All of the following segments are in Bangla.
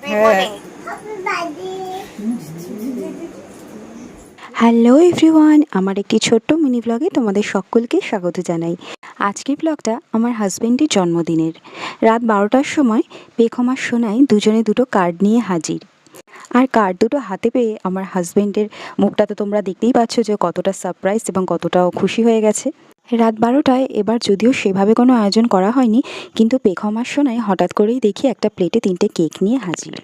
হ্যাঁ। হ্যালো এভরিওয়ান, আমার একটি ছোট্ট মিনি ব্লগে তোমাদের সকলকে স্বাগত জানাই। আজকের ব্লগটা আমার হাজবেন্ডের জন্মদিনের। রাত 12টার সময় পেখম আর সোনাই দুজনে দুটো কার্ড নিয়ে হাজির। আর কার্ড দুটো হাতে পেয়ে আমার হাজবেন্ডের মুখটা তো তোমরা দেখতেই পাচ্ছ যে কতটা সারপ্রাইজ এবং কতটা খুশি হয়ে গেছে। রাত 12টায় এবার যদিও সেভাবে কোনো আয়োজন করা হয়নি, কিন্তু পেখম আর সোনাই হঠাৎ করেই দেখি একটা প্লেটে 3টে কেক নিয়ে হাজির।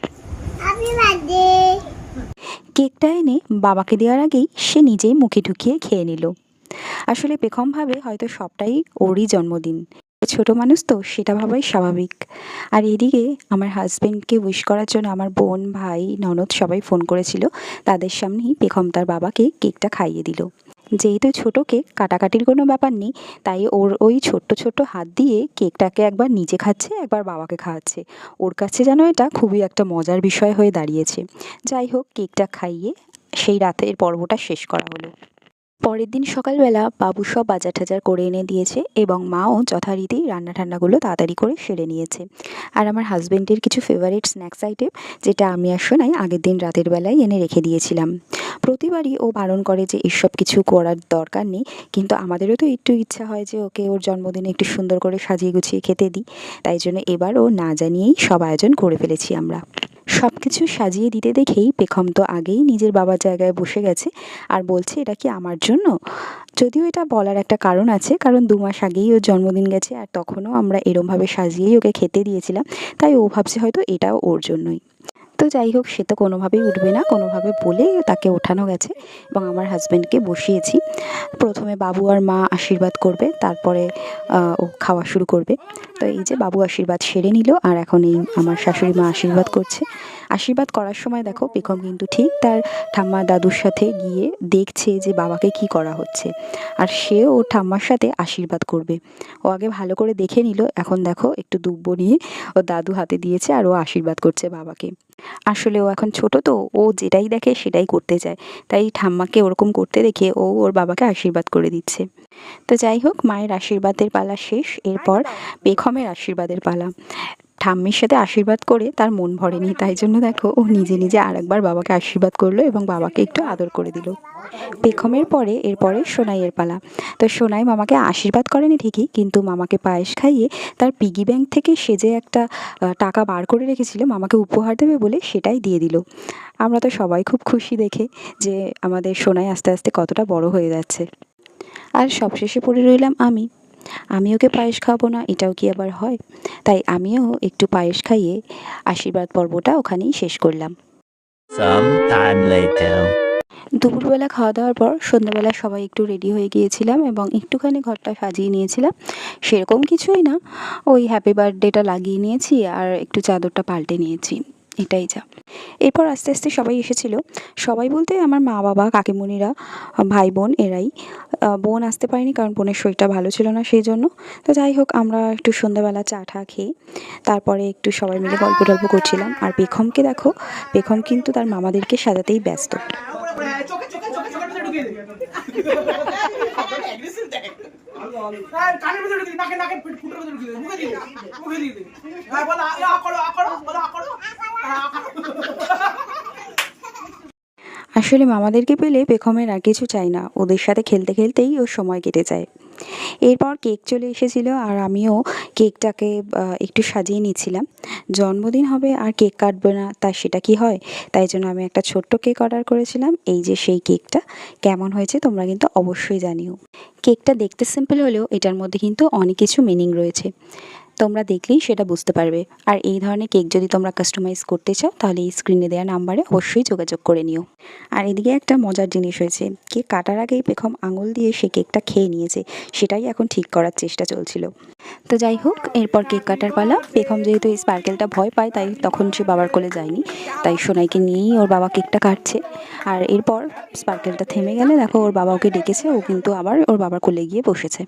কেকটা এনে বাবাকে দেওয়ার আগেই সে নিজেই মুখে ঢুকিয়ে খেয়ে নিল। আসলে পেখম ভাবে হয়তো সবটাই ওরই জন্মদিন, ছোট মানুষ তো সেটা ভাবাই স্বাভাবিক। আর এদিকে আমার হাজবেন্ডকে উইশ করার জন্য আমার বোন, ভাই, ননদ সবাই ফোন করেছিল। তাদের সামনেই পেখম তার বাবাকে কেকটা খাইয়ে দিল। যেহেতু ছোট কেক, কাটাকাটির কোনো ব্যাপার নেই, তাই ওর ওই ছোট্ট ছোট্ট হাত দিয়ে কেকটাকে একবার নিজে খাচ্ছে, একবার বাবাকে খাওয়াচ্ছে। ওর কাছে যেন এটা খুবই একটা মজার বিষয় হয়ে দাঁড়িয়েছে। যাই হোক, কেকটা খাইয়ে সেই রাতের পর্বটা শেষ করা হলো। পরের দিন সকালবেলা বাবু সব বাজার টাজার করে এনে দিয়েছে এবং মাও যথারীতি রান্না ঠান্নাগুলো তাড়াতাড়ি করে সেরে নিয়েছে। আর আমার হাজবেন্ডের কিছু ফেভারিট স্ন্যাক্স আইটেম, যেটা আমি আর সোনাই আগের দিন রাতের বেলায় এনে রেখে দিয়েছিলাম। প্রতিবারই ও বারণ করে যে এসব কিছু করার দরকার নেই, কিন্তু আমাদেরও তো একটু ইচ্ছা হয় যে ওকে ওর জন্মদিনে একটু সুন্দর করে সাজিয়ে গুছিয়ে খেতে দিই। তাই জন্য এবার ও না জানিয়েই সব আয়োজন করে ফেলেছি আমরা। সব কিছু সাজিয়ে দিতে দেখেই পেখম তো আগেই নিজের বাবার জায়গায় বসে গেছে আর বলছে এটা কি আমার জন্য। যদিও এটা বলার একটা কারণ আছে, কারণ 2 মাস আগেই ওর জন্মদিন গেছে আর তখনও আমরা এরমভাবে সাজিয়েই ওকে খেতে দিয়েছিলাম। তাই ও ভাবছে হয়তো এটাও ওর জন্যই। তো যাই হোক, সে তো কোনোভাবেই উঠবে না, কোনোভাবে বলে তাকে ওঠানো গেছে এবং আমার হাজব্যান্ডকে বসিয়েছি। প্রথমে বাবু আর মা আশীর্বাদ করবে, তারপরে ও খাওয়া শুরু করবে। তো এই যে বাবু আশীর্বাদ সেরে নিল আর এখন এই আমার শাশুড়ি মা আশীর্বাদ করছে। আশীর্বাদ করার সময় দেখো পেখম কিন্তু ঠিক তার ঠাম্মা দাদুর সাথে গিয়ে দেখছে যে বাবাকে কি করা হচ্ছে, আর সে ওর ঠাম্মার সাথে আশীর্বাদ করবে। ও আগে ভালো করে দেখে নিল, এখন দেখো একটু দুব্বো নিয়ে ও দাদু হাতে দিয়েছে আর ও আশীর্বাদ করছে বাবাকে। আসলে ও এখন ছোট তো, ও যেটাই দেখে সেটাই করতে চায়, তাই ঠাম্মাকে ওরকম করতে দেখে ও ওর বাবাকে আশীর্বাদ করে দিচ্ছে। তো যাই হোক, মায়ের আশীর্বাদের পালা শেষ, এরপর পেখমের আশীর্বাদের পালা। ঠাম্মির সাথে আশীর্বাদ করে তার মন ভরেনি, তাই জন্য দেখো ও নিজে নিজে আরেকবার বাবাকে আশীর্বাদ করলো এবং বাবাকে একটু আদর করে দিল। পেখমের পরে এরপরে সোনাইয়ের পালা। তো সোনাই মামাকে আশীর্বাদ করেনি ঠিকই, কিন্তু মামাকে পায়েস খাইয়ে তার পিগি ব্যাংক থেকে সে যে একটা টাকা বার করে রেখেছিল মামাকে উপহার দেবে বলে, সেটাই দিয়ে দিল। আমরা তো সবাই খুব খুশি দেখে যে আমাদের সোনাই আস্তে আস্তে কতটা বড় হয়ে যাচ্ছে। আর সবশেষে পড়ে রইলাম আমি ওকে পায়েস খাওয়াবো না, এটাও কি আবার হয়? তাই আমিও একটু পায়েস খাইয়ে আশীর্বাদ পর্বটা ওখানেই শেষ করলাম। Some time later. দুপুরবেলা খাওয়া দাওয়ার পর সন্ধ্যাবেলা সবাই একটু রেডি হয়ে গিয়েছিলাম এবং একটুখানি ঘরটা সাজিয়ে নিয়েছিলাম। সেরকম কিছুই না, ওই হ্যাপি বার্থডেটা লাগিয়ে নিয়েছি আর একটু চাদরটা পাল্টে নিয়েছি, এটাই যা। এরপর আস্তে আস্তে সবাই এসেছিল। সবাই বলতে আমার মা বাবা, কাকিমুনিরা, ভাই বোন এরাই। বোন আসতে পারেনি কারণ বোনের শরীরটা ভালো ছিল না সেই জন্য। তো যাই হোক, আমরা একটু সন্ধ্যাবেলা চা টা খেয়ে তারপরে একটু সবাই মিলে গল্প টল্প করছিলাম। আর পেখমকে দেখো, পেখম কিন্তু তার মামাদেরকে সাজাতেই ব্যস্ত। আসলে মামাদেরকে পেলে পেখমের আর কিছু চাই না, ওদের সাথে খেলতে খেলতেই ওর সময় কেটে যায়। এরপর কেক চলে এসেছিল আর আমিও কেকটাকে একটু সাজিয়ে নিচ্ছিলাম। জন্মদিন হবে আর কেক কাটবে না, তা সেটা কি হয়? তাই জন্য আমি একটা ছোট্ট কেক অর্ডার করেছিলাম। এই যে সেই কেকটা, কেমন হয়েছে তোমরা কিন্তু অবশ্যই জানিও। কেকটা দেখতে সিম্পল হলেও এটার মধ্যে কিন্তু অনেক কিছু মিনিং রয়েছে, তোমরা দেখলেই সেটা বুঝতে পারবে। আর এই ধরনের কেক যদি তোমরা কাস্টমাইজ করতে চাও তাহলে এই স্ক্রিনে দেওয়া নাম্বারে অবশ্যই যোগাযোগ করে নিও। আর এদিকে একটা মজার জিনিস হয়েছে, কেক কাটার আগেই পেখম আঙুল দিয়ে সে কেকটা খেয়ে নিয়েছে, সেটাই এখন ঠিক করার চেষ্টা চলছিল। তো যাই হোক, এরপর কেক কাটার পালা। পেখম যেহেতু এই স্পার্কেলটা ভয় পায়, তাই তখন সে বাবার কোলে যায়নি, তাই সোনাইকে নিয়েই ওর বাবা কেকটা কাটছে। আর এরপর স্পার্কেলটা থেমে গেলে দেখো ওর বাবা ওকে ডেকেছে, ও কিন্তু আবার ওর বাবার কোলে গিয়ে বসেছে।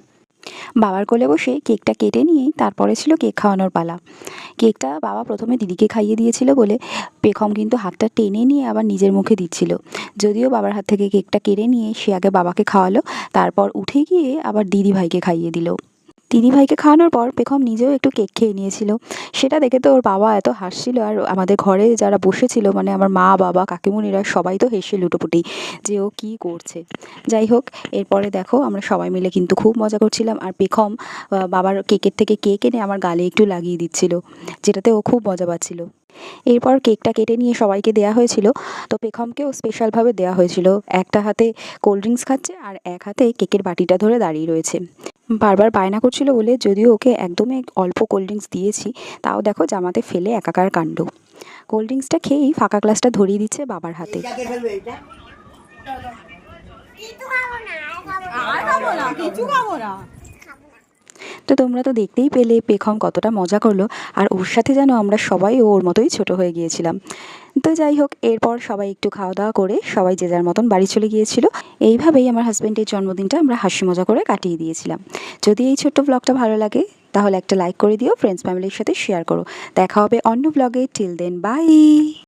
বাবার কোলে বসে কেকটা কেটে নিয়েই তারপরে ছিল কেক খাওয়ানোর পালা। কেকটা বাবা প্রথমে দিদিকে খাইয়ে দিয়েছিল বলে পেখম কিন্তু হাতটা টেনে নিয়ে আবার নিজের মুখে দিচ্ছিল। যদিও বাবার হাত থেকে কেকটা কেড়ে নিয়ে সে আগে বাবাকে খাওয়ালো, তারপর উঠে গিয়ে আবার দিদি ভাইকে খাইয়ে দিল। দিদিভাইকে খাওয়ানোর পর পেখম নিজেও একটু কেক খেয়ে নিয়েছিল। সেটা দেখে তো ওর বাবা এত হাসছিল, আর আমাদের ঘরে যারা বসেছিল মানে আমার মা, বাবা, কাকিমুনিরা সবাই তো হেসে লুটোপুটি যে ও কী করছে। যাই হোক, এরপরে দেখো আমরা সবাই মিলে কিন্তু খুব মজা করছিলাম, আর পেখম বাবার কেকের থেকে কেক এনে আমার গালে একটু লাগিয়ে দিচ্ছিল, যেটাতে ও খুব মজা পাচ্ছিল। এরপর কেকটা কেটে নিয়ে সবাইকে দেয়া হয়েছিল। তো পেখমকেও স্পেশালভাবে দেয়া হয়েছিল। একটা হাতে কোল্ড ড্রিঙ্কস খাচ্ছে আর এক হাতে কেকের বাটিটা ধরে দাঁড়িয়ে রয়েছে। বারবার বায়না করছিল বলে যদিও ওকে একদমই অল্প কোল্ড ড্রিঙ্কস দিয়েছি, তাও দেখো জামাতে ফেলে একাকার কাণ্ড। কোল্ড ড্রিঙ্কসটা খেয়েই ফাঁকা গ্লাসটা ধরিয়ে দিচ্ছে বাবার হাতে। তো তোমরা তো দেখতেই পেলে পেখম কতটা মজা করলো, আর ওর সাথে যেন আমরা সবাই ওর মতোই ছোট হয়ে গিয়েছিলাম। তো যাই হোক, এরপর সবাই একটু খাওয়া দাওয়া করে সবাই যে যার মতন বাড়ি চলে গিয়েছিল। এইভাবেই আমার হাজব্যান্ডের জন্মদিনটা আমরা হাসি মজা করে কাটিয়ে দিয়েছিলাম। যদি এই ছোট্ট ব্লগটা ভালো লাগে তাহলে একটা লাইক করে দিও, ফ্রেন্ডস ফ্যামিলির সাথে শেয়ার করো। দেখা হবে অন্য ব্লগে। Till then, by.